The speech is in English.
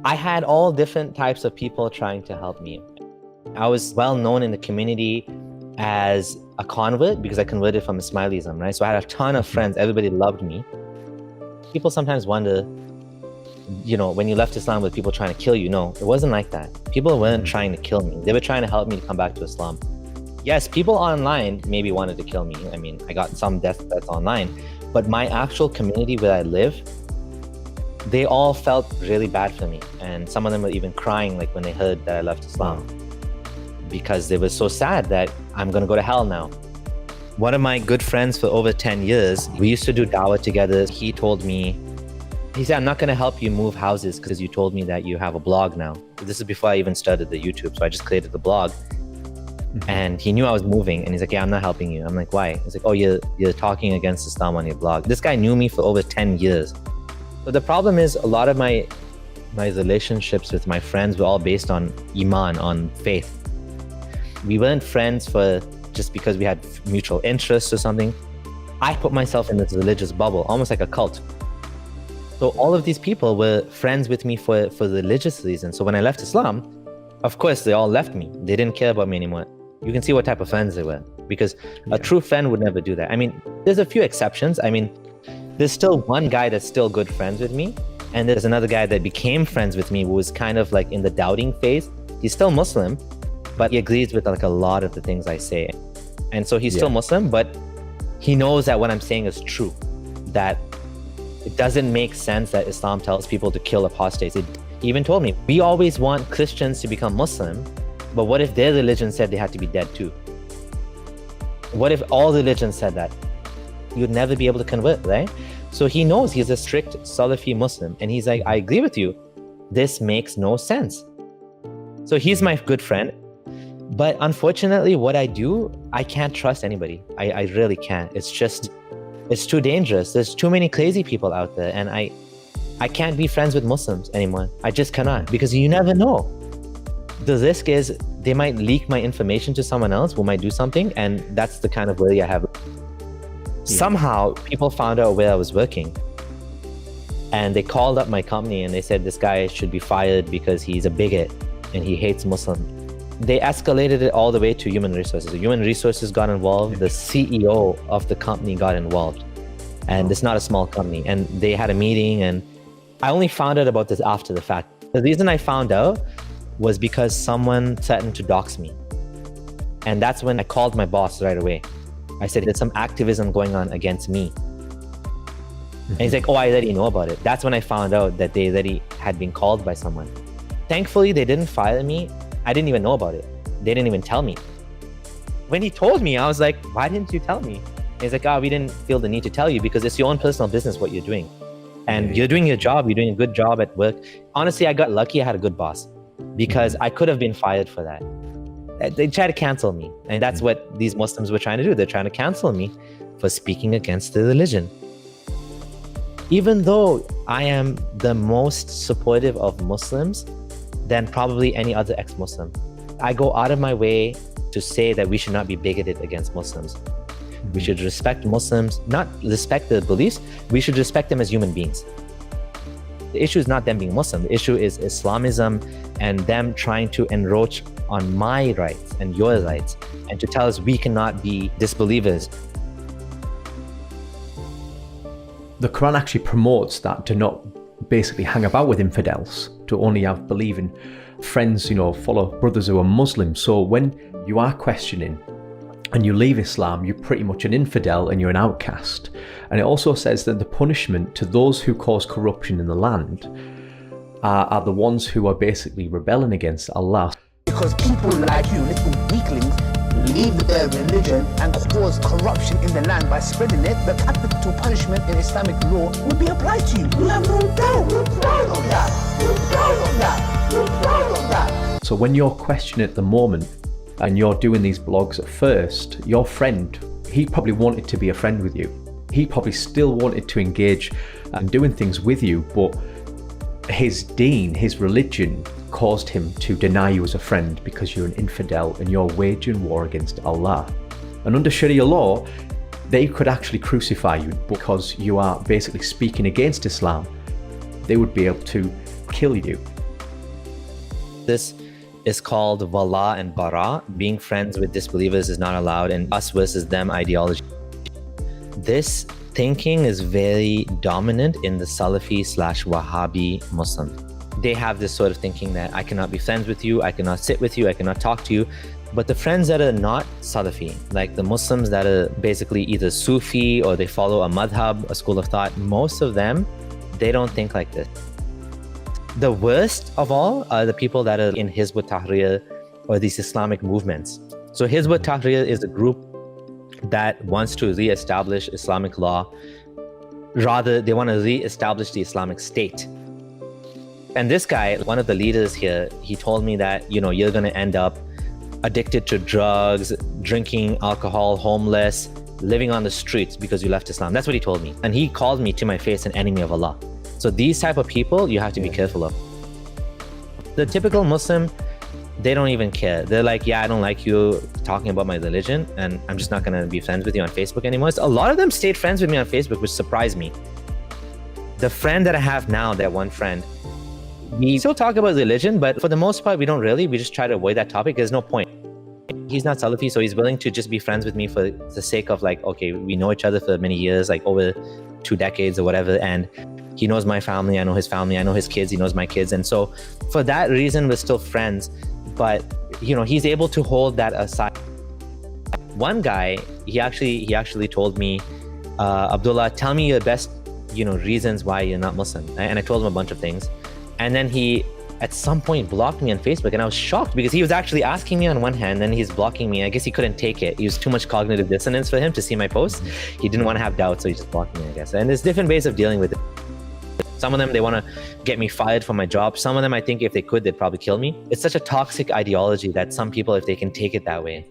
I had all different types of people trying to help me. I was well known in the community as a convert because I converted from Ismailism, right? So I had a ton of friends. Everybody loved me. People sometimes wonder, when you left Islam, with people trying to kill you. No, it wasn't like that. People weren't trying to kill me. They were trying to help me to come back to Islam. Yes, people online maybe wanted to kill me. I mean, I got some death threats online, but my actual community where I live, they all felt really bad for me. And some of them were even crying like when they heard that I left Islam, because they were so sad that I'm going to go to hell now. One of my good friends for over 10 years, we used to do dawah together. He said, I'm not going to help you move houses because you told me that you have a blog now. This is before I even started the YouTube. So I just created the blog. And he knew I was moving, and he's like, yeah, I'm not helping you. I'm like, why? He's like, oh, you're talking against Islam on your blog. This guy knew me for over 10 years. But the problem is a lot of my relationships with my friends were all based on iman, on faith. We weren't friends for just because we had mutual interests or something. I put myself in this religious bubble, almost like a cult. So all of these people were friends with me for religious reasons. So when I left Islam, of course, they all left me. They didn't care about me anymore. You can see what type of friends they were, because a true friend would never do that. I mean, there's a few exceptions. I mean, there's still one guy that's still good friends with me. And there's another guy that became friends with me who was kind of like in the doubting phase. He's still Muslim, but he agrees with like a lot of the things I say. And so he's still Muslim, but he knows that what I'm saying is true, that it doesn't make sense that Islam tells people to kill apostates. He even told me, we always want Christians to become Muslim, but what if their religion said they had to be dead too? What if all religions said that? You'd never be able to convert, right? So he knows he's a strict Salafi Muslim, and he's like, I agree with you. This makes no sense. So he's my good friend. But unfortunately, what I do, I can't trust anybody. I really can't. It's too dangerous. There's too many crazy people out there, and I can't be friends with Muslims anymore. I just cannot, because you never know. The risk is they might leak my information to someone else who might do something, and that's the kind of worry I have. Somehow, people found out where I was working, and they called up my company and they said this guy should be fired because he's a bigot and he hates Muslims. They escalated it all the way to human resources. The human resources got involved. The CEO of the company got involved. And it's not a small company. And they had a meeting, and I only found out about this after the fact. The reason I found out was because someone threatened to dox me. And that's when I called my boss right away. I said, there's some activism going on against me. And he's like, oh, I already know about it. That's when I found out that they already had been called by someone. Thankfully, they didn't fire me. I didn't even know about it. They didn't even tell me. When he told me, I was like, why didn't you tell me? He's like, we didn't feel the need to tell you because it's your own personal business what you're doing. And you're doing your job. You're doing a good job at work. Honestly, I got lucky. I had a good boss because I could have been fired for that. They tried to cancel me. And that's what these Muslims were trying to do. They're trying to cancel me for speaking against the religion. Even though I am the most supportive of Muslims than probably any other ex-Muslim, I go out of my way to say that we should not be bigoted against Muslims. We should respect Muslims, not respect their beliefs. We should respect them as human beings. The issue is not them being Muslim. The issue is Islamism and them trying to encroach on my rights and your rights, and to tell us we cannot be disbelievers. The Quran actually promotes that to not basically hang about with infidels, to only have believing friends, follow brothers who are Muslim. So when you are questioning and you leave Islam, you're pretty much an infidel and you're an outcast. And it also says that the punishment to those who cause corruption in the land are the ones who are basically rebelling against Allah. Because people like you, little weaklings, leave their religion and cause corruption in the land by spreading it, the capital punishment in Islamic law will be applied to you. We have no doubt. We're proud of that. We're proud of that. We're proud of that. So when you're questioning at the moment and you're doing these blogs at first, your friend, he probably wanted to be a friend with you. He probably still wanted to engage and doing things with you, but his deen, his religion, caused him to deny you as a friend because you're an infidel and you're waging war against Allah. And under Sharia law, they could actually crucify you because you are basically speaking against Islam. They would be able to kill you. This is called wala and bara. Being friends with disbelievers is not allowed, and us versus them ideology. This thinking is very dominant in the Salafi/Wahhabi Muslim. They have this sort of thinking that I cannot be friends with you, I cannot sit with you, I cannot talk to you. But the friends that are not Salafi, like the Muslims that are basically either Sufi or they follow a madhab, a school of thought, most of them, they don't think like this. The worst of all are the people that are in Hizb ut-Tahrir or these Islamic movements. So Hizb ut-Tahrir is a group that wants to re-establish Islamic law. Rather, they want to re-establish the Islamic State. And this guy, one of the leaders here, he told me that, you're going to end up addicted to drugs, drinking alcohol, homeless, living on the streets because you left Islam. That's what he told me. And he called me to my face an enemy of Allah. So these type of people, you have to be careful of. The typical Muslim, they don't even care. They're like, yeah, I don't like you talking about my religion, and I'm just not going to be friends with you on Facebook anymore. So a lot of them stayed friends with me on Facebook, which surprised me. The friend that I have now, that one friend, we still talk about religion, but for the most part, we don't really. We just try to avoid that topic. There's no point. He's not Salafi, so he's willing to just be friends with me for the sake of like, okay, we know each other for many years, like over 2 decades or whatever, and he knows my family, I know his family, I know his kids, he knows my kids. And so for that reason, we're still friends. But, he's able to hold that aside. One guy, he actually told me, Abdullah, tell me your best, reasons why you're not Muslim. And I told him a bunch of things. And then he, at some point, blocked me on Facebook. And I was shocked because he was actually asking me on one hand, then he's blocking me. I guess he couldn't take it. It was too much cognitive dissonance for him to see my posts. He didn't want to have doubts, so he just blocked me, I guess. And there's different ways of dealing with it. Some of them, they want to get me fired from my job. Some of them, I think if they could, they'd probably kill me. It's such a toxic ideology that some people, if they can take it that way,